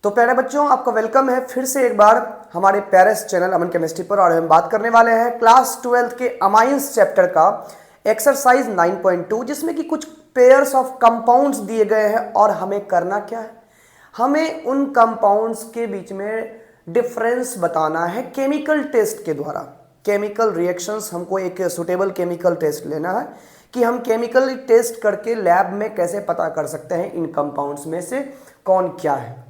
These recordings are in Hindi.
तो प्यारे बच्चों, आपका वेलकम है फिर से एक बार हमारे प्यारे चैनल अमन केमिस्ट्री पर। और हम बात करने वाले हैं क्लास 12 के अमाइंस चैप्टर का एक्सरसाइज 9.2, जिसमें कि कुछ पेयर्स ऑफ कंपाउंड्स दिए गए हैं और हमें करना क्या है, हमें उन कंपाउंड्स के बीच में डिफरेंस बताना है केमिकल टेस्ट के द्वारा। केमिकल रिएक्शंस, हमको एक सुटेबल केमिकल टेस्ट लेना है कि हम केमिकल टेस्ट करके लैब में कैसे पता कर सकते हैं इन कंपाउंड्स में से कौन क्या है।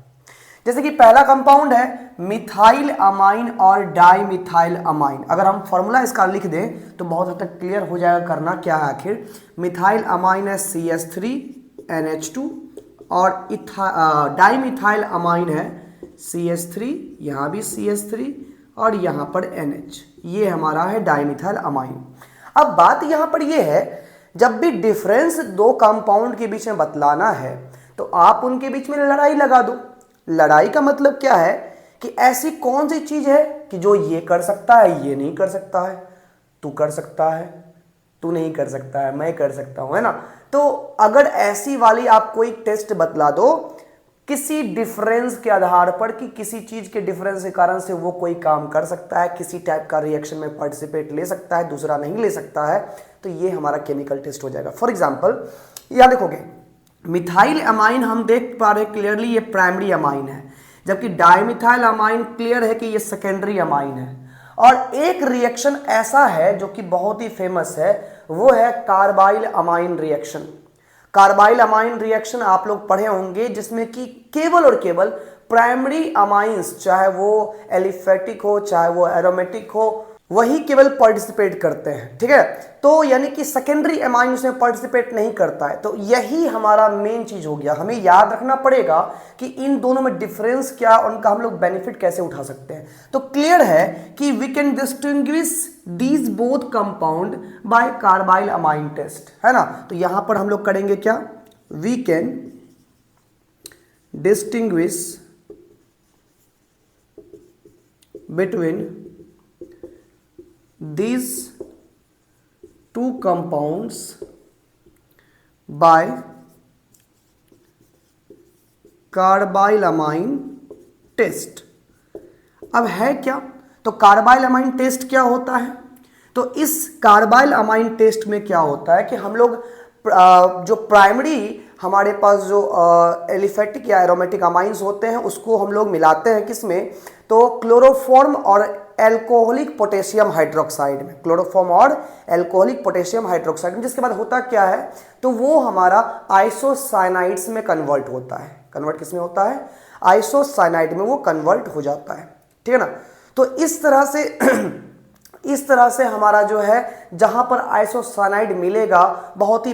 जैसे कि पहला कंपाउंड है मिथाइल अमाइन और डाइमिथाइल अमाइन। अगर हम फॉर्मूला इसका लिख दें तो बहुत हद तक क्लियर हो जाएगा करना क्या है आखिर। मिथाइल अमाइन है CH3NH2 और डाइमिथाइल अमाइन है CH3, यहाँ भी CH3 और यहाँ पर NH, ये हमारा है डाइमिथाइल अमाइन। अब बात यहाँ पर ये है, जब भी डिफरेंस दो कंपाउंड के बीच में बतलाना है तो आप उनके बीच में लड़ाई लगा दो। लड़ाई का मतलब क्या है कि ऐसी कौन सी चीज है कि जो ये कर सकता है ये नहीं कर सकता है, तू कर सकता है तू नहीं कर सकता है, मैं कर सकता हूं, है ना। तो अगर ऐसी वाली आप कोई टेस्ट बतला दो किसी डिफरेंस के आधार पर कि किसी चीज के डिफरेंस के कारण से वो कोई काम कर सकता है, किसी टाइप का रिएक्शन में पार्टिसिपेट ले सकता है, दूसरा नहीं ले सकता है, तो ये हमारा केमिकल टेस्ट हो जाएगा। फॉर एग्जाम्पल यहां देखोगे मिथाइल अमाइन हम देख पा रहे क्लियरली ये प्राइमरी अमाइन है, जबकि डाइमिथाइल अमाइन क्लियर है कि ये सेकेंडरी अमाइन है। और एक रिएक्शन ऐसा है जो कि बहुत ही फेमस है, वो है carbyl amine reaction. Carbyl amine reaction आप लोग पढ़े होंगे, जिसमें कि केवल और केवल प्राइमरी अमाइंस, चाहे वो एलिफेटिक हो चाहे वो एरोमेटिक हो, वही केवल पार्टिसिपेट करते हैं, ठीक है। तो यानी कि सेकेंडरी अमाइन उसमें पार्टिसिपेट नहीं करता है। तो यही हमारा मेन चीज हो गया। हमें याद रखना पड़ेगा कि इन दोनों में डिफरेंस क्या, उनका हम लोग बेनिफिट कैसे उठा सकते हैं। तो क्लियर है कि we can distinguish these both compound by carbylamine test, है ना। तो यहां पर हम लोग करेंगे क्या, we can distinguish between these two compounds by carbylamine test. अब है क्या, तो कार्बाइलमाइन टेस्ट क्या होता है। तो इस कार्बाइलमाइन टेस्ट में क्या होता है कि हम लोग जो प्राइमरी हमारे पास जो एलिफेटिक या एरोमेटिक अमाइंस होते हैं उसको हम लोग मिलाते हैं किसमें, तो क्लोरोफॉर्म और एल्कोहलिक पोटेशियम हाइड्रोक्साइड में, क्लोरोफॉर्म और एल्कोहलिक पोटेशियम हाइड्रोक्साइड में। जिसके बाद होता क्या है, तो वो हमारा आइसोसाइनाइड्स में कन्वर्ट होता है। कन्वर्ट किसमें होता है, आइसोसाइनाइड में वो कन्वर्ट हो जाता है, ठीक है ना। तो इस तरह से हमारा जो है जहां पर आइसोसाइनाइड मिलेगा बहुत ही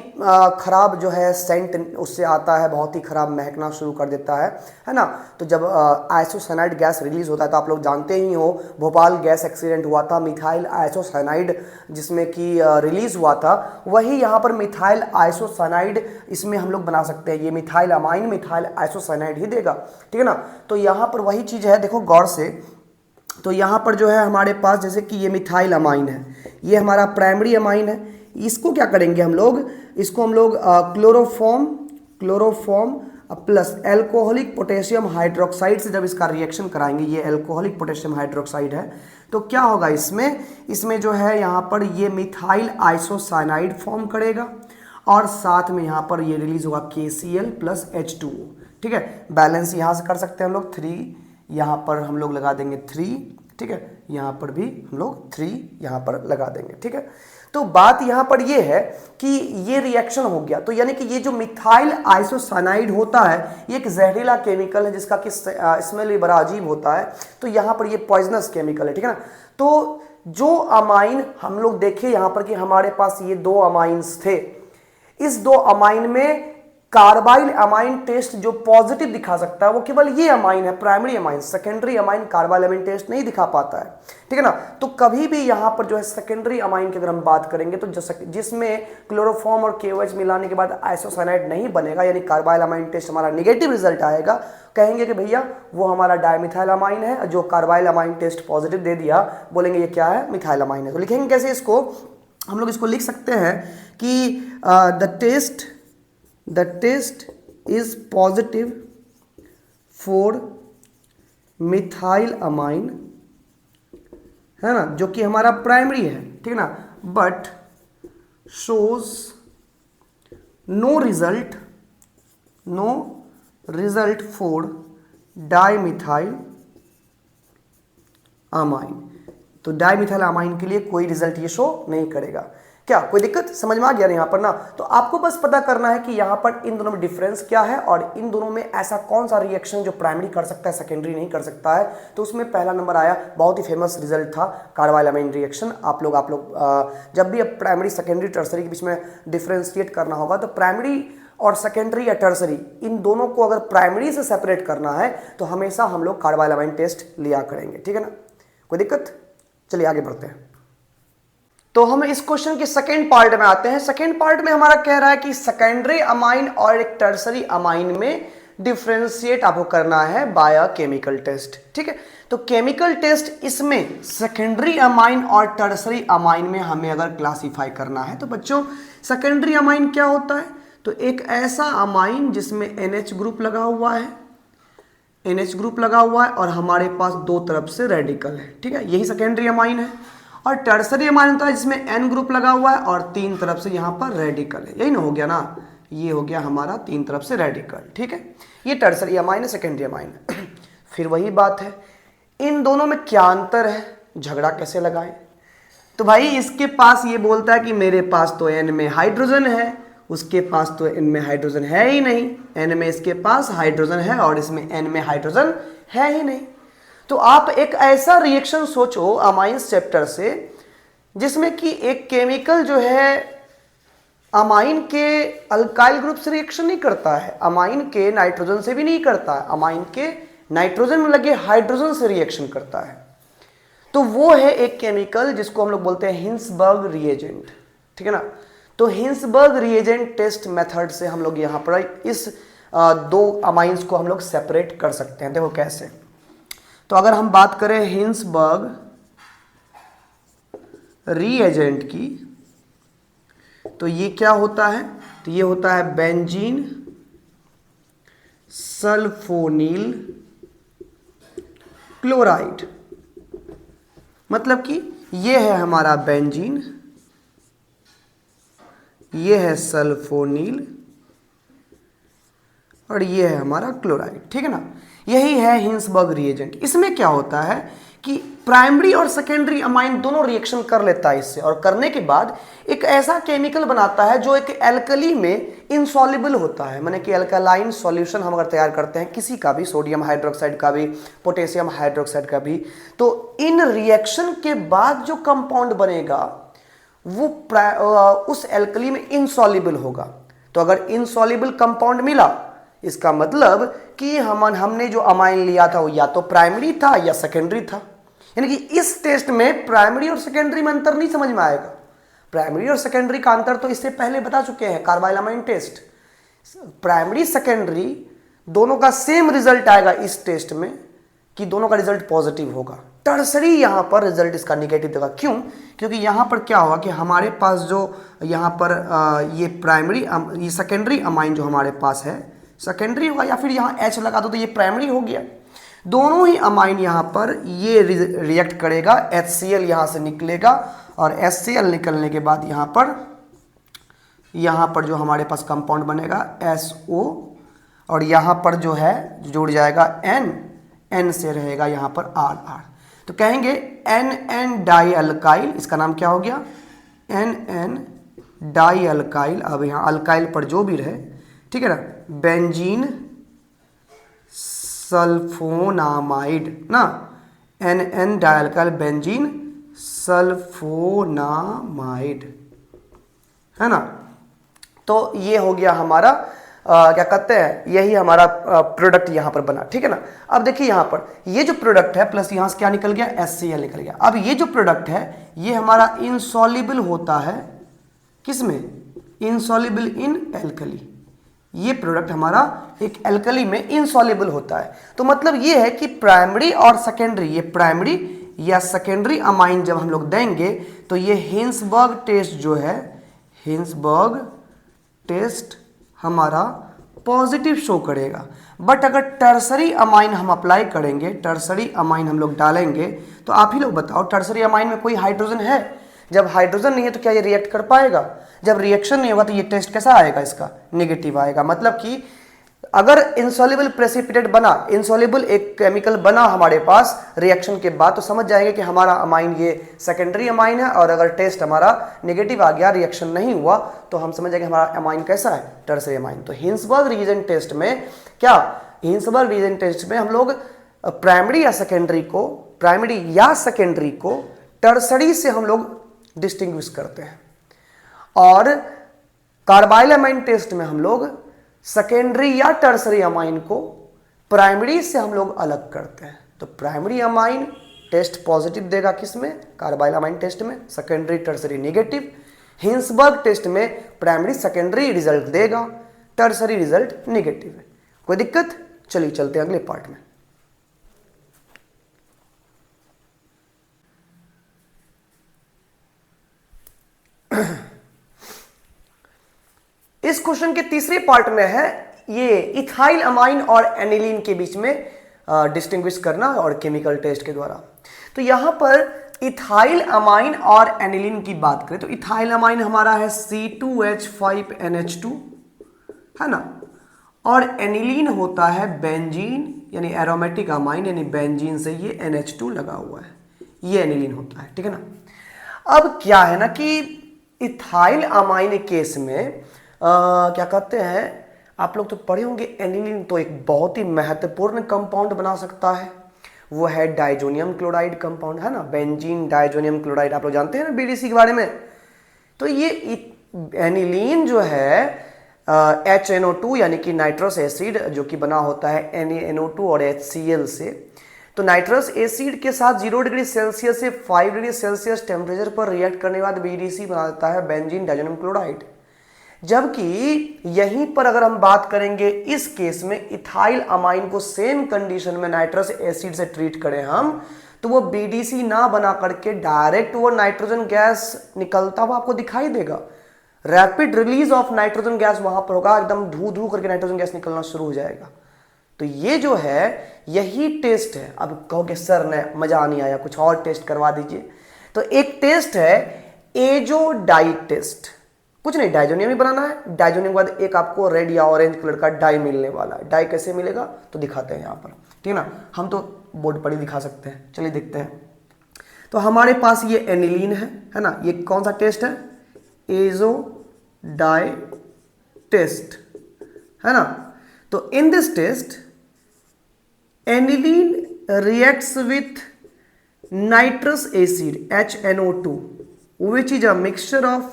खराब जो है सेंट उससे आता है, बहुत ही खराब महकना शुरू कर देता है ना। तो जब आइसोसाइनाइड गैस रिलीज होता है तो आप लोग जानते ही हो, भोपाल गैस एक्सीडेंट हुआ था, मिथाइल आइसोसाइनाइड जिसमें कि रिलीज हुआ था, वही यहाँ पर मिथाइल आइसोसाइनाइड इसमें हम लोग बना सकते हैं। ये मिथाइल अमाइन मिथाइल आइसोसाइनाइड ही देगा, ठीक है ना। तो यहाँ पर वही चीज़ है, देखो गौर से। तो यहाँ पर जो है हमारे पास जैसे कि ये मिथाइल अमाइन है, ये हमारा प्राइमरी अमाइन है। इसको क्या करेंगे हम लोग, इसको हम लोग chloroform plus alcoholic potassium hydroxide से जब इसका रिएक्शन कराएंगे, ये एल्कोहलिक पोटेशियम हाइड्रोक्साइड है, तो क्या होगा इसमें जो है यहाँ पर ये मिथाइल आइसोसाइनाइड फॉर्म करेगा और साथ में यहाँ पर ये रिलीज होगा KCl प्लस H2O, ठीक है। बैलेंस यहाँ से कर सकते हैं हम लोग, 3 यहाँ पर हम लोग लगा देंगे 3, ठीक है। यहाँ पर भी हम लोग 3 यहाँ पर लगा देंगे, ठीक है। तो बात यहाँ पर ये है कि ये रिएक्शन हो गया, तो यानी कि ये जो मिथाइल आइसोसाइनाइड होता है ये एक जहरीला केमिकल है जिसका कि स्मेल भी बड़ा अजीब होता है। तो यहाँ पर ये पॉइजनस केमिकल है, ठीक है ना। तो जो अमाइन हम लोग देखे यहाँ पर कि हमारे पास ये 2 अमाइंस थे, इस 2 अमाइन में कार्बाइल अमाइन टेस्ट जो पॉजिटिव दिखा सकता है वो केवल ये अमाइन है, primary amine. Secondary amine carbylamine test नहीं दिखा पाता है, ठीक है ना। तो कभी भी यहाँ पर जो है सेकेंडरी अमाइन की अगर हम बात करेंगे तो जिसमें क्लोरोफॉर्म और KOH मिलाने के बाद आइसोसाइनाइड नहीं बनेगा, यानी कार्बाइल अमाइन टेस्ट हमारा निगेटिव रिजल्ट आएगा। कहेंगे कि भैया वो हमारा डाइमिथाइल अमाइन है, जो कार्बाइल अमाइन टेस्ट पॉजिटिव दे दिया, बोलेंगे ये क्या है, मिथाइल अमाइन है। तो लिखेंगे कैसे इसको, हम लोग इसको लिख सकते हैं कि the test is positive for methyl amine, है ना, जो कि हमारा प्राइमरी है, ठीक ना, but shows no result for dimethyl amine. तो डाइमिथाइल अमाइन के लिए कोई रिजल्ट ये शो नहीं करेगा। क्या कोई दिक्कत समझ में आ गया यहाँ पर ना? तो आपको बस पता करना है कि यहाँ पर इन दोनों में डिफरेंस क्या है और इन दोनों में ऐसा कौन सा रिएक्शन जो प्राइमरी कर सकता है सेकेंडरी नहीं कर सकता है। तो उसमें पहला नंबर आया, बहुत ही फेमस रिजल्ट था कार्बाइल अमीन रिएक्शन। आप लोग जब भी अब प्राइमरी सेकेंडरी टर्सरी के बीच में डिफ्रेंशिएट करना होगा तो प्राइमरी और सेकेंडरी या टर्सरी इन दोनों को अगर प्राइमरी से सेपरेट करना है तो हमेशा हम लोग कार्बाइल अमीन टेस्ट लिया करेंगे, ठीक है ना, कोई दिक्कत? चलिए आगे बढ़ते हैं। तो हम इस क्वेश्चन के सेकेंड पार्ट में आते हैं। सेकेंड पार्ट में हमारा कह रहा है कि सेकेंडरी अमाइन और एक टर्सरी अमाइन में डिफरेंशिएट आपको करना है बाय अ केमिकल टेस्ट, ठीक है। तो केमिकल टेस्ट इसमें सेकेंडरी अमाइन और टर्सरी अमाइन में हमें अगर क्लासिफाई करना है तो बच्चों सेकेंडरी अमाइन क्या होता है? तो एक ऐसा अमाइन जिसमें NH ग्रुप लगा हुआ है, NH ग्रुप लगा हुआ है और हमारे पास दो तरफ से रेडिकल है, ठीक है, यही सेकेंडरी अमाइन है। और टर्सरी अमाइन होता है जिसमें N ग्रुप लगा हुआ है और तीन तरफ से यहाँ पर रेडिकल है, यही ना हो गया ना, ये हो गया हमारा तीन तरफ से रेडिकल, ठीक है। ये टर्सरी अमाइन है, सेकेंडरी अमाइन है। फिर वही बात है, इन दोनों में क्या अंतर है, झगड़ा कैसे लगाएं? तो भाई इसके पास ये बोलता है कि मेरे पास तो N में हाइड्रोजन है, उसके पास तो N में हाइड्रोजन है ही नहीं, N में इसके पास हाइड्रोजन है और इसमें N में हाइड्रोजन है ही नहीं। तो आप एक ऐसा रिएक्शन सोचो अमाइंस चैप्टर से जिसमें कि एक केमिकल जो है अमाइन के अल्काइल ग्रुप से रिएक्शन नहीं करता है, अमाइन के नाइट्रोजन से भी नहीं करता है, अमाइन के नाइट्रोजन में लगे हाइड्रोजन से रिएक्शन करता है। तो वो है एक केमिकल जिसको हम लोग बोलते हैं हिंसबर्ग रिएजेंट, ठीक है ना। तो हिंसबर्ग रिएजेंट टेस्ट मेथड से हम लोग यहाँ पर इस दो अमाइंस को हम लोग सेपरेट कर सकते हैं। देखो कैसे, तो अगर हम बात करें हिंसबर्ग रिएजेंट की तो ये क्या होता है? तो ये होता है बेंजीन सल्फोनील क्लोराइड। मतलब कि ये है हमारा बेंजीन, ये है सल्फोनील और ये है हमारा क्लोराइड, ठीक है ना। यही है हिंसबर्ग रिएजेंट। इसमें क्या होता है कि प्राइमरी और सेकेंडरी अमाइन दोनों रिएक्शन कर लेता है इससे, और करने के बाद एक ऐसा केमिकल बनाता है जो एक एल्कली में इनसॉल्युबल होता है। माने कि अल्कलाइन सॉल्यूशन हम अगर तैयार करते हैं किसी का भी, सोडियम हाइड्रोक्साइड का भी, पोटेशियम हाइड्रोक्साइड का भी, तो इन रिएक्शन के बाद जो कंपाउंड बनेगा वो उस एल्कली में इनसॉल्युबल होगा। तो अगर इनसॉल्युबल कंपाउंड मिला इसका मतलब कि हमने जो अमाइन लिया था वो या तो प्राइमरी था या सेकेंडरी था। यानी कि इस टेस्ट में प्राइमरी और सेकेंडरी में अंतर नहीं समझ में आएगा। प्राइमरी और सेकेंडरी का अंतर तो इससे पहले बता चुके हैं carbylamine test. Primary secondary दोनों का सेम रिजल्ट आएगा इस टेस्ट में कि दोनों का रिजल्ट पॉजिटिव होगा। टर्सरी यहां पर रिजल्ट इसका निगेटिव देगा। क्यों? क्योंकि यहां पर क्या होगा कि हमारे पास जो यहां पर ये प्राइमरी ये सेकेंडरी अमाइन जो हमारे पास है सेकेंडरी होगा, या फिर यहाँ H लगा दो तो ये प्राइमरी हो गया। दोनों ही अमाइन यहाँ पर ये रिएक्ट करेगा, HCl यहाँ से निकलेगा और HCl निकलने के बाद यहाँ पर जो हमारे पास कंपाउंड बनेगा SO, और यहाँ पर जो है जुड़ जाएगा N से रहेगा यहाँ पर R। तो कहेंगे NN डाई अल्काइल, इसका नाम क्या हो गया? NN die alkyl. अब यहाँ अल्काइल पर जो भी रहे, ठीक है ना, बेंजीन सल्फोनामाइड ना, NN डाइअल्काइल बेंजीन सल्फोनामाइड, है ना। तो ये हो गया हमारा क्या कहते हैं, यही हमारा प्रोडक्ट यहाँ पर बना, ठीक है ना। अब देखिए यहाँ पर ये जो प्रोडक्ट है प्लस यहाँ से क्या निकल गया? HCl निकल गया। अब ये जो प्रोडक्ट है ये हमारा इनसॉल्युबल होता है किसमें? Insoluble in alkali. ये प्रोडक्ट हमारा एक एल्कली में इनसॉल्युबल होता है। तो मतलब ये है कि प्राइमरी और सेकेंडरी, ये प्राइमरी या सेकेंडरी अमाइन जब हम लोग देंगे तो ये हिंसबर्ग टेस्ट जो है, हिंसबर्ग टेस्ट हमारा पॉजिटिव शो करेगा। बट अगर टर्सरी अमाइन हम अप्लाई करेंगे, टर्सरी अमाइन हम लोग डालेंगे, तो आप ही लोग बताओ टर्सरी अमाइन में कोई हाइड्रोजन है? जब हाइड्रोजन नहीं है तो क्या ये रिएक्ट कर पाएगा? जब रिएक्शन नहीं होगा तो ये टेस्ट कैसा आएगा? इसका नेगेटिव आएगा। मतलब कि अगर इंसॉल्युबल प्रेसिपिटेट बना, इंसॉल्युबल एक केमिकल बना हमारे पास रिएक्शन के बाद, तो समझ जाएंगे कि हमारा अमाइन ये सेकेंडरी अमाइन है। और अगर टेस्ट हमारा नेगेटिव आ गया, रिएक्शन नहीं हुआ, तो हम समझ जाएंगे हमारा अमाइन कैसा है? Tertiary amine. तो हिंसबर्ग रिएजेंट टेस्ट में क्या, हिंसबर्ग रिएजेंट टेस्ट में हम लोग प्राइमरी या सेकेंडरी को टर्सरी से हम लोग डिस्टिंग्विश करते हैं। और कार्बाइल अमाइन टेस्ट में हम लोग सेकेंडरी या टर्सरी अमाइन को प्राइमरी से हम लोग अलग करते हैं। तो प्राइमरी अमाइन टेस्ट पॉजिटिव देगा किसमें? कार्बाइल अमाइन टेस्ट में। Secondary tertiary negative. Hinsberg test में प्राइमरी सेकेंडरी रिजल्ट देगा, टर्सरी रिजल्ट नेगेटिव है। कोई दिक्कत? चलिए चलते हैं अगले पार्ट में। इस क्वेश्चन के तीसरे पार्ट में है ये इथाइल अमाइन और एनिलीन के बीच में डिस्टिंग्विश करना और केमिकल टेस्ट के द्वारा। तो यहां पर इथाइल अमाइन और एनिलीन की बात करें तो इथाइल अमाइन हमारा है C2H5NH2, है ना। और एनिलीन होता है बेंजीन, यानी एरोमेटिक अमाइन, यानी बेंजीन से ये NH2 लगा हुआ है, ये एनिलीन होता है, ठीक है ना। अब क्या है ना कि इथाइल अमाइन केस में क्या कहते हैं, आप लोग तो पढ़े होंगे, एनिलीन तो एक बहुत ही महत्वपूर्ण कंपाउंड बना सकता है। वो है डाइजोनियम क्लोराइड कंपाउंड, है ना। बेंजीन डाइजोनियम क्लोराइड आप लोग जानते हैं ना BDC के बारे में। तो ये एनिलीन जो है HNO2 यानी कि नाइट्रस एसिड जो कि बना होता है NaNO2 और HCl से। तो नाइट्रस एसिड के साथ 0 डिग्री सेल्सियस से 5 डिग्री सेल्सियस टेम्परेचर पर रिएक्ट करने के बाद BDC बना देता है बेंजीन डाइजोनियम क्लोराइड। जबकि यहीं पर अगर हम बात करेंगे इस केस में इथाइल अमाइन को सेम कंडीशन में नाइट्रस एसिड से ट्रीट करें हम, तो वो BDC ना बना करके डायरेक्ट वो नाइट्रोजन गैस निकलता हुआ आपको दिखाई देगा। Rapid release of nitrogen gas वहां पर होगा, एकदम धू धू करके नाइट्रोजन गैस निकलना शुरू हो जाएगा। तो ये जो है यही टेस्ट है। अब कहोगे सर ने मजा नहीं आया, कुछ और टेस्ट करवा दीजिए। तो एक टेस्ट है एजो डाई टेस्ट। कुछ नहीं, डाइजोनियम ही बनाना है। डाइजोनियम के बाद एक आपको रेड या ऑरेंज कलर का डाई मिलने वाला है। डाई कैसे मिलेगा तो दिखाते हैं यहाँ पर, ठीक है ना। हम तो बोर्ड पर ही दिखा सकते हैं, चलिए देखते हैं। तो हमारे पास ये एनिलीन है ना। ये कौन सा टेस्ट है? एजो डाई टेस्ट, है ना। तो in this test aniline reacts with nitrous acid HNO2 which is a mixture of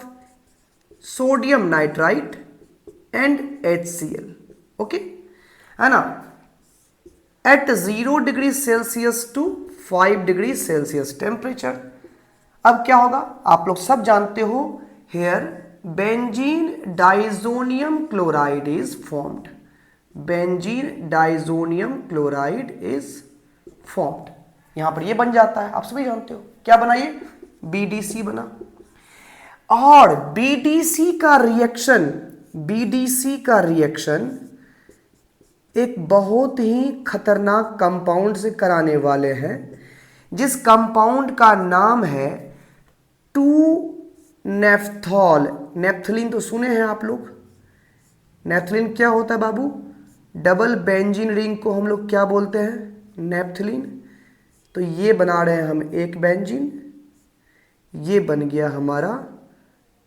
sodium nitrite and HCl, okay, है ना, at 0 degree Celsius to 5 degree Celsius temperature. अब क्या होगा आप लोग सब जानते हो, here benzene diazonium chloride is formed. Benzene diazonium chloride is formed. यहां पर ये बन जाता है, आप सभी जानते हो क्या बना, ये BDC बना। और BDC का रिएक्शन एक बहुत ही खतरनाक कंपाउंड से कराने वाले हैं, जिस कंपाउंड का नाम है 2-नेफ्थॉल। नेफ्थलीन तो सुने हैं आप लोग। नेफ्थलीन क्या होता है बाबू? डबल बेंजीन रिंग को हम लोग क्या बोलते हैं? नेफ्थलीन। तो ये बना रहे हैं हम एक बेंजीन, ये बन गया हमारा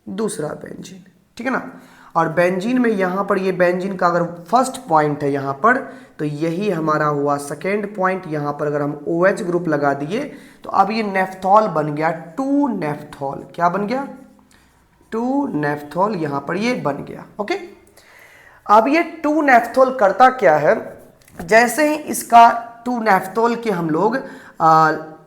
दूसरा बेंजीन, ठीक है ना। और बेंजीन में यहां पर ये बेंजीन का अगर फर्स्ट पॉइंट है यहां पर, तो यही हमारा हुआ सेकेंड पॉइंट। यहां पर अगर हम OH ग्रुप लगा दिए तो अब ये नेफ्थॉल बन गया 2-नेफ्थॉल। क्या बन गया? 2-नेफ्थॉल, यहां पर ये बन गया, ओके। अब ये 2-नेफ्थॉल करता क्या है, जैसे ही इसका 2-नेफ्थॉल के हम लोग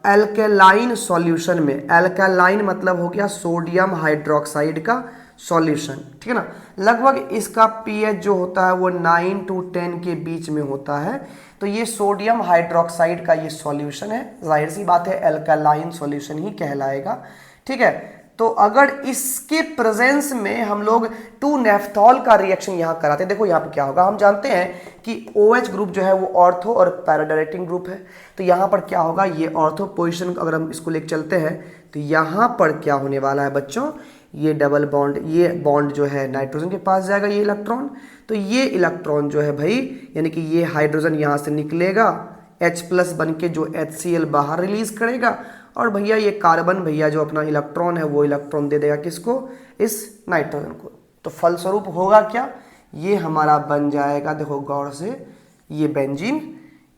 एल्केलाइन सॉल्यूशन में, एल्केलाइन मतलब हो गया सोडियम हाइड्रोक्साइड का सॉल्यूशन, ठीक है ना। लगभग इसका pH जो होता है वो 9 to 10 के बीच में होता है। तो ये सोडियम हाइड्रोक्साइड का ये सॉल्यूशन है, जाहिर सी बात है एल्केलाइन सॉल्यूशन ही कहलाएगा, ठीक है। तो अगर इसके प्रेजेंस में हम लोग 2 नेफ्थॉल का रिएक्शन यहाँ कराते हैं, देखो यहाँ पे क्या होगा, हम जानते हैं कि OH ग्रुप जो है वो ऑर्थो और पैरा डायरेक्टिंग ग्रुप है। तो यहाँ पर क्या होगा, ये ऑर्थो पोजिशन अगर हम इसको लेकर चलते हैं तो यहाँ पर क्या होने वाला है बच्चों, ये डबल बॉन्ड, ये बॉन्ड जो है नाइट्रोजन के पास जाएगा, ये इलेक्ट्रॉन। तो ये इलेक्ट्रॉन जो है भाई, यानी कि ये हाइड्रोजन यहाँ से निकलेगा H+ बन के जो HCl बाहर रिलीज करेगा, और भैया ये कार्बन भैया जो अपना इलेक्ट्रॉन है वो इलेक्ट्रॉन दे देगा किसको, इस नाइट्रोजन को। तो फलस्वरूप होगा क्या, ये हमारा बन जाएगा, देखो गौर से, ये बेंजीन,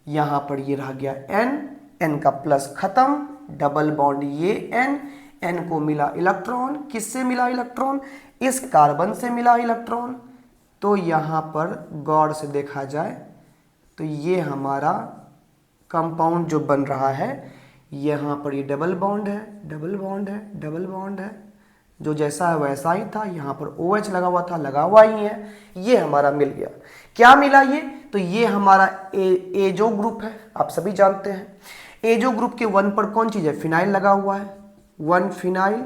यहाँ पर ये रह गया N का प्लस खत्म, डबल बॉन्ड ये N को मिला इलेक्ट्रॉन, किससे मिला इलेक्ट्रॉन, इस कार्बन से मिला इलेक्ट्रॉन। तो यहाँ पर गौर से देखा जाए तो ये हमारा कंपाउंड जो बन रहा है, यहाँ पर ये डबल बॉन्ड है, डबल बॉन्ड है, डबल बॉन्ड है, जो जैसा है वैसा ही था, यहाँ पर OH लगा हुआ था, लगा हुआ ही है, ये हमारा मिल गया। क्या मिला ये, तो ये हमारा एजो ग्रुप है, आप सभी जानते हैं। एजो ग्रुप के 1 पर कौन चीज़ है, फिनाइल लगा हुआ है, 1 फिनाइल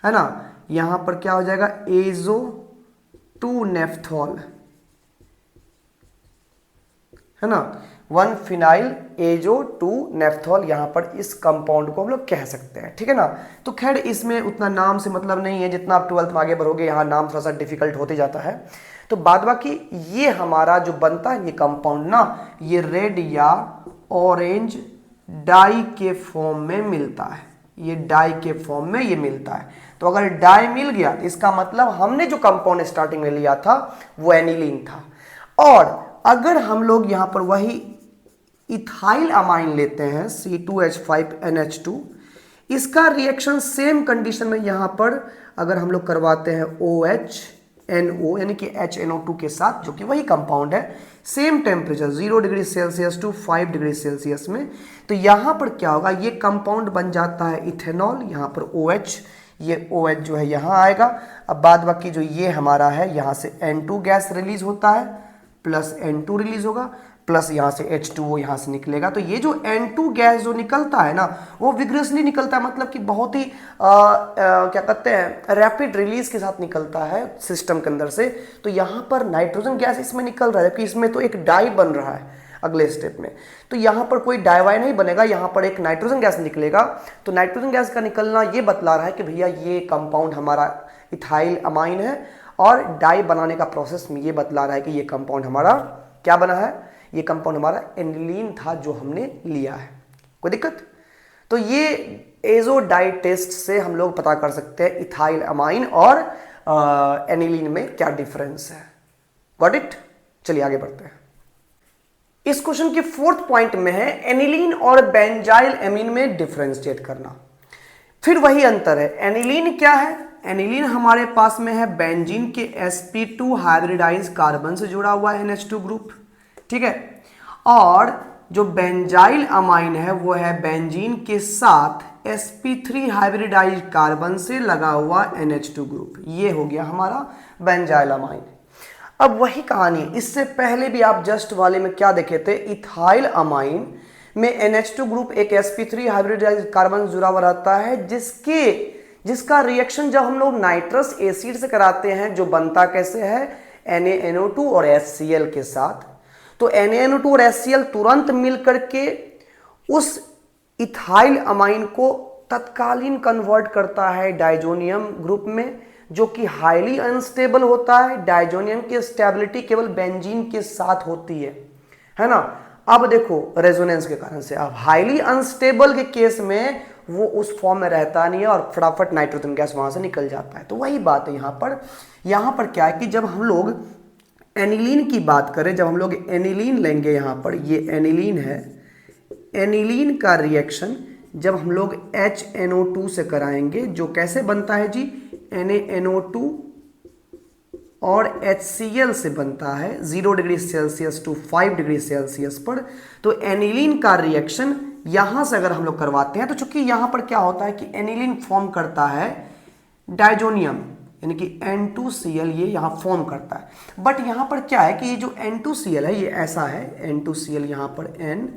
है ना। यहाँ पर क्या हो जाएगा, एजो 2 नेफ्थॉल है ना, 1 फिनाइल एजो 2 नेफ्थॉल, यहाँ पर इस कंपाउंड को हम लोग कह सकते हैं, ठीक है ना। तो खैर इसमें उतना नाम से मतलब नहीं है, जितना आप 12th में आगे बढ़ोगे यहाँ नाम थोड़ा सा डिफिकल्ट होते जाता है। तो बाद बाकी ये हमारा जो बनता है ये कंपाउंड ना, ये रेड या ऑरेंज डाई के फॉर्म में मिलता है, ये डाई के फॉर्म में ये मिलता है। तो अगर डाई मिल गया तो इसका मतलब हमने जो कंपाउंड स्टार्टिंग में लिया था वो एनिलीन था। और अगर हम लोग यहाँ पर वही इथाइल अमाइन लेते हैं C2H5NH2, इसका रिएक्शन सेम कंडीशन में यहाँ पर अगर हम लोग करवाते हैं OHNO यानी कि HNO2 के साथ, जो कि वही कंपाउंड है, same temperature 0 degree Celsius to 5 degree Celsius में, तो यहाँ पर क्या होगा, ये कंपाउंड बन जाता है इथेनॉल, यहाँ पर OH, ये OH जो है यहाँ आएगा। अब बाद बाकी जो ये हमारा है, यहाँ से N2 गैस रिलीज होता है, प्लस N2 रिलीज होगा, प्लस यहाँ से H2O यहाँ से निकलेगा। तो ये जो N2 गैस जो निकलता है ना, वो विग्रसली निकलता है, मतलब कि बहुत ही क्या कहते हैं, रैपिड रिलीज के साथ निकलता है सिस्टम के अंदर से। तो यहाँ पर नाइट्रोजन गैस इसमें निकल रहा है, जबकि इसमें तो एक डाई बन रहा है अगले स्टेप में। तो यहाँ पर कोई डाईवाई नहीं बनेगा, यहाँ पर एक नाइट्रोजन गैस निकलेगा। तो नाइट्रोजन गैस का निकलना ये बतला रहा है कि भैया ये कंपाउंड हमारा इथाइल अमाइन है, और डाई बनाने का प्रोसेस में ये बतला रहा है कि ये कंपाउंड हमारा क्या बना है, ये कंपाउंड हमारा एनिलीन था जो हमने लिया है। कोई दिक्कत? तो ये एजो डाई टेस्ट से हम लोग पता कर सकते हैं इथाइल अमाइन और एनिलीन में क्या डिफरेंस है। Got it? चलिए आगे बढ़ते हैं। इस क्वेश्चन के 4th पॉइंट में है एनिलीन और बेंजाइल एमीन में डिफरेंशिएट करना। फिर वही अंतर है, एनिलीन क्या है, एनिलीन हमारे पास में है बेंजीन के sp2 हाइब्रिडाइज कार्बन से जुड़ा हुआ है NH2 ग्रुप, ठीक है। और जो बेंजाइल अमाइन है वो है बेंजीन के साथ sp3 हाइब्रिडाइज कार्बन से लगा हुआ NH2 ग्रुप, ये हो गया हमारा बेंजाइल अमाइन। अब वही कहानी है, इससे पहले भी आप जस्ट वाले में क्या देखे थे, इथाइल अमाइन में NH2 ग्रुप एक sp3 हाइब्रिडाइज कार्बन जुड़ा हुआ रहता है, जिसका रिएक्शन जब हम लोग नाइट्रस एसिड से कराते हैं, जो बनता कैसे है, NaNO2 और HCl के साथ। तो NaNO2 और HCl तुरंत मिल करके उस इथाइल अमाइन को तत्कालीन कन्वर्ट करता है डाइजोनियम ग्रुप में, जो कि हाईली अनस्टेबल होता है। डाइजोनियम की स्टेबिलिटी केवल बेंजीन के साथ होती है ना। अब देखो रेजोनेंस के कारण से अब हाईली अनस्टेबल के केस में वो उस फॉर्म में रहता नहीं है और फटाफट नाइट्रोजन गैस वहां से निकल जाता है। तो वही बात है यहाँ पर क्या है कि जब हम लोग एनिलीन की बात करें, जब हम लोग एनिलीन लेंगे, यहाँ पर ये एनिलीन है, एनिलीन का रिएक्शन जब हम लोग HNO2 से कराएंगे, जो कैसे बनता है जी, NaNO2 और HCl से बनता है 0 degree Celsius to 5 degree Celsius पर। तो एनिलीन का रिएक्शन यहां से अगर हम लोग करवाते हैं, तो चूंकि यहां पर क्या होता है कि एनिलीन फॉर्म करता है डाइजोनियम, यानी कि N2Cl ये यहां फॉर्म करता है। बट यहां पर क्या है कि ये जो N2Cl है ये ऐसा है, N2Cl यहां पर N,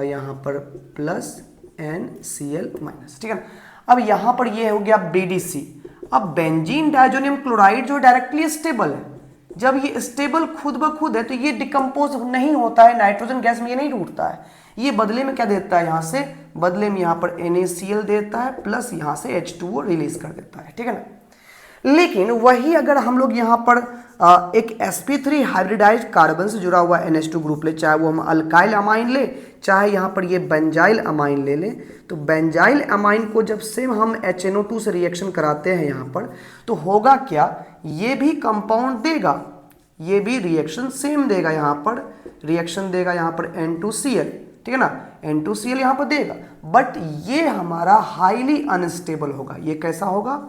यहां पर प्लस NCl माइनस, ठीक है। अब यहां पर ये हो गया BDC। अब बेंजीन डायजोनियम क्लोराइड जो डायरेक्टली स्टेबल है, जब ये स्टेबल खुद ब खुद है तो ये डिकम्पोज नहीं होता है, नाइट्रोजन गैस में ये नहीं टूटता है। ये बदले में क्या देता है, यहां से बदले में यहां पर NaCl देता है प्लस यहां से H2O रिलीज कर देता है, ठीक है ना। लेकिन वही अगर हम लोग यहाँ पर एक sp3 हाइब्रिडाइज्ड कार्बन से जुड़ा हुआ NH2 ग्रुप ले, चाहे वो हम अल्काइल अमाइन ले चाहे यहाँ पर ये बेंजाइल अमाइन ले लें, तो बेंजाइल अमाइन को जब सेम हम HNO2 से रिएक्शन कराते हैं यहाँ पर, तो होगा क्या, ये भी कंपाउंड देगा, ये भी रिएक्शन सेम देगा, यहाँ पर रिएक्शन देगा यहाँ पर N2Cl, ठीक है ना, N2Cl यहाँ पर देगा, बट ये हमारा हाईली अनस्टेबल होगा। ये कैसा होगा,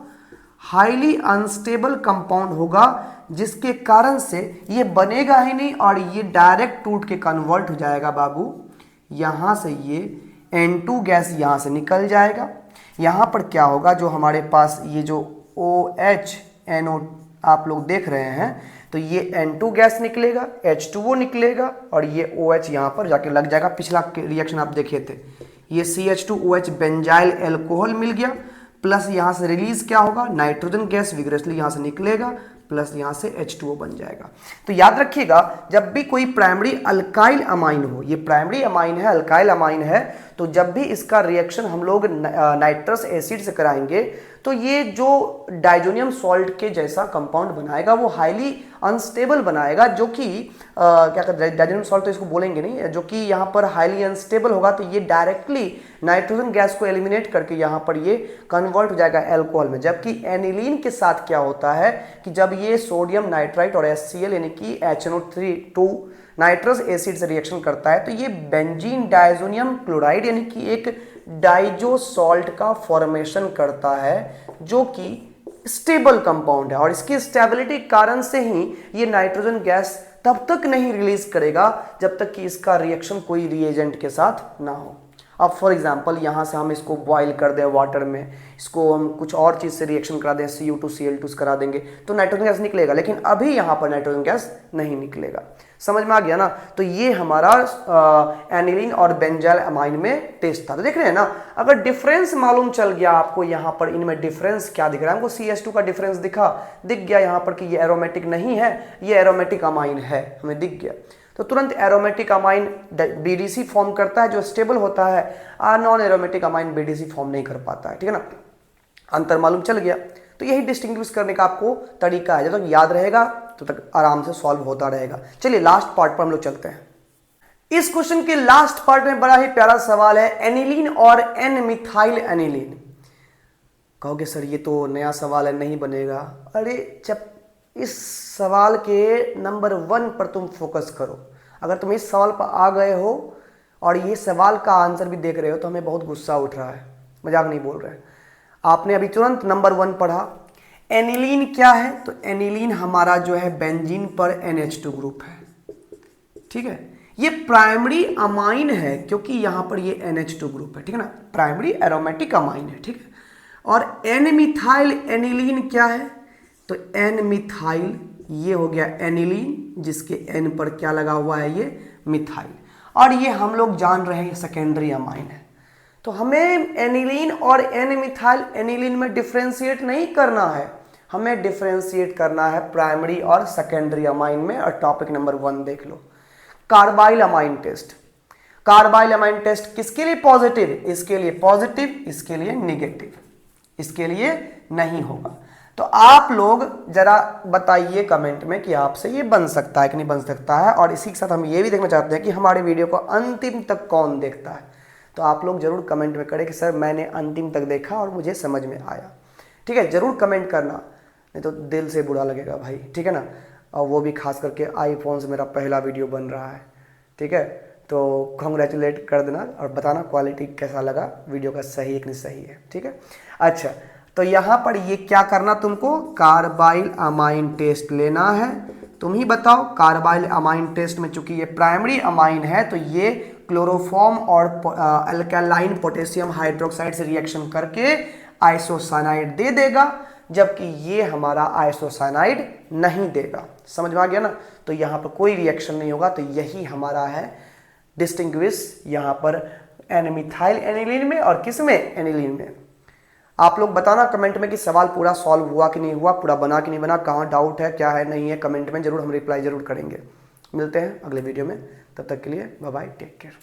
हाईली अनस्टेबल कंपाउंड होगा, जिसके कारण से ये बनेगा ही नहीं और ये डायरेक्ट टूट के कन्वर्ट हो जाएगा बाबू। यहां से ये N2 गैस यहां से निकल जाएगा। यहां पर क्या होगा, जो हमारे पास ये जो OH NO आप लोग देख रहे हैं, तो ये N2 गैस निकलेगा, H2O निकलेगा और ये OH यहां पर जाके लग जाएगा। पिछला रिएक्शन आप देखे थे, ये CH2OH बेंजाइल एल्कोहल मिल गया, प्लस यहां से रिलीज क्या होगा, नाइट्रोजन गैस विग्रेसली यहां से निकलेगा, प्लस यहां से H2O बन जाएगा। तो याद रखिएगा, जब भी कोई प्राइमरी अल्काइल अमाइन हो, ये प्राइमरी अमाइन है, अल्काइल अमाइन है, तो जब भी इसका रिएक्शन हम लोग नाइट्रस एसिड से कराएंगे, तो ये जो डाइजोनियम सॉल्ट के जैसा कंपाउंड बनाएगा वो हाईली अनस्टेबल बनाएगा, जो कि क्या कहते हैं, डाइजोनियम सॉल्ट तो इसको बोलेंगे नहीं, जो कि यहाँ पर हाईली अनस्टेबल होगा, तो ये डायरेक्टली नाइट्रोजन गैस को एलिमिनेट करके यहाँ पर ये कन्वर्ट हो जाएगा एल्कोहल में। जबकि एनिलीन के साथ क्या होता है कि जब ये सोडियम नाइट्राइट और HCl यानी कि HNO2 नाइट्रस एसिड से रिएक्शन करता है, तो ये बेंजीन डायजोनियम क्लोराइड यानी कि एक डाइजो सॉल्ट का फॉर्मेशन करता है, जो कि स्टेबल कंपाउंड है, और इसकी स्टेबिलिटी के कारण से ही ये नाइट्रोजन गैस तब तक नहीं रिलीज करेगा जब तक कि इसका रिएक्शन कोई रिएजेंट के साथ ना हो। अब फॉर एग्जांपल यहाँ से हम इसको बॉईल कर दें वाटर में, इसको हम कुछ और चीज़ से रिएक्शन करा दें, CU2Cl2 करा देंगे, तो नाइट्रोजन गैस निकलेगा, लेकिन अभी यहाँ पर नाइट्रोजन गैस नहीं निकलेगा। समझ में आ गया ना। तो ये हमारा एनिलीन और बेंजाइल अमाइन में टेस्ट था। तो देख रहे हैं ना, अगर डिफरेंस मालूम चल गया आपको, यहाँ पर इनमें डिफरेंस क्या दिख रहा है, हमको CH2 का डिफरेंस दिख गया यहाँ पर कि ये एरोमेटिक नहीं है, ये एरोमेटिक अमाइन है, हमें दिख गया। तो तुरंत एरोमेटिक अमाइन BDC फॉर्म करता है जो स्टेबल होता है, non aromatic amine BDC form नहीं कर पाता है, ठीक है ना। अंतर मालूम चल गया। तो यही डिस्टिंग्विश करने का आपको तरीका है, जब तक याद रहेगा तो तक आराम से सॉल्व होता रहेगा। चलिए लास्ट पार्ट पर हम लोग चलते हैं। इस क्वेश्चन के लास्ट पार्ट में बड़ा ही प्यारा सवाल है, एनिलीन और N मिथाइल एनिलीन। कहोगे सर ये तो नया सवाल है, नहीं बनेगा। अरे जब इस सवाल के नंबर 1 पर तुम फोकस करो, अगर तुम इस सवाल पर आ गए हो और ये सवाल का आंसर भी देख रहे हो, तो हमें बहुत गुस्सा उठ रहा है, मजाक नहीं बोल रहे हैं। आपने अभी तुरंत नंबर 1 पढ़ा। एनिलीन क्या है, तो एनिलीन हमारा जो है बेंजीन पर NH2 ग्रुप है, ठीक है। ये प्राइमरी अमाइन है क्योंकि यहां पर ये NH2 ग्रुप है, ठीक है ना, प्राइमरी एरोमेटिक अमाइन है, ठीक है। और N मिथाइल एनिलीन क्या है, तो N मिथाइल ये हो गया एनिलीन, जिसके N पर क्या लगा हुआ है, ये मिथाइल, और ये हम लोग जान रहे हैं सेकेंडरी अमाइन है। तो हमें एनिलीन और N मिथाइल एनिलीन में डिफ्रेंशिएट नहीं करना है, हमें डिफ्रेंशिएट करना है प्राइमरी और सेकेंडरी अमाइन में। और टॉपिक नंबर 1 देख लो, carbylamine test. Carbylamine test किसके लिए पॉजिटिव, इसके लिए पॉजिटिव, इसके लिए नेगेटिव, इसके लिए नहीं होगा। तो आप लोग जरा बताइए कमेंट में कि आपसे ये बन सकता है कि नहीं बन सकता है। और इसी के साथ हम ये भी देखना चाहते हैं कि हमारे वीडियो को अंतिम तक कौन देखता है। तो आप लोग जरूर कमेंट में करें कि सर मैंने अंतिम तक देखा और मुझे समझ में आया, ठीक है। जरूर कमेंट करना, नहीं तो दिल से बुरा लगेगा भाई, ठीक है ना। और वो भी खास करके आईफोन से मेरा पहला वीडियो बन रहा है, ठीक है। तो कॉन्ग्रेचुलेट कर देना और बताना क्वालिटी कैसा लगा, वीडियो का सही है कि नहीं सही है, ठीक है। अच्छा, तो यहाँ पर ये क्या करना तुमको, कार्बाइल अमाइन टेस्ट लेना है। तुम ही बताओ, कार्बाइल अमाइन टेस्ट में चूंकि ये प्राइमरी अमाइन है, तो ये क्लोरोफॉर्म और अल्कलाइन पोटेशियम हाइड्रोक्साइड से रिएक्शन करके आइसोसाइनाइड दे देगा, जबकि ये हमारा आइसोसाइनाइड नहीं देगा। समझ में आ गया ना। तो यहाँ पर कोई रिएक्शन नहीं होगा। तो यही हमारा है डिस्टिंग्विश यहाँ पर N मिथाइल एनिलीन में और किस में, एनिलीन में। आप लोग बताना कमेंट में कि सवाल पूरा सॉल्व हुआ कि नहीं हुआ, पूरा बना कि नहीं बना, कहाँ डाउट है, क्या है, नहीं है, कमेंट में जरूर हम रिप्लाई जरूर करेंगे। मिलते हैं अगले वीडियो में, तब तक के लिए बाय बाय, टेक केयर।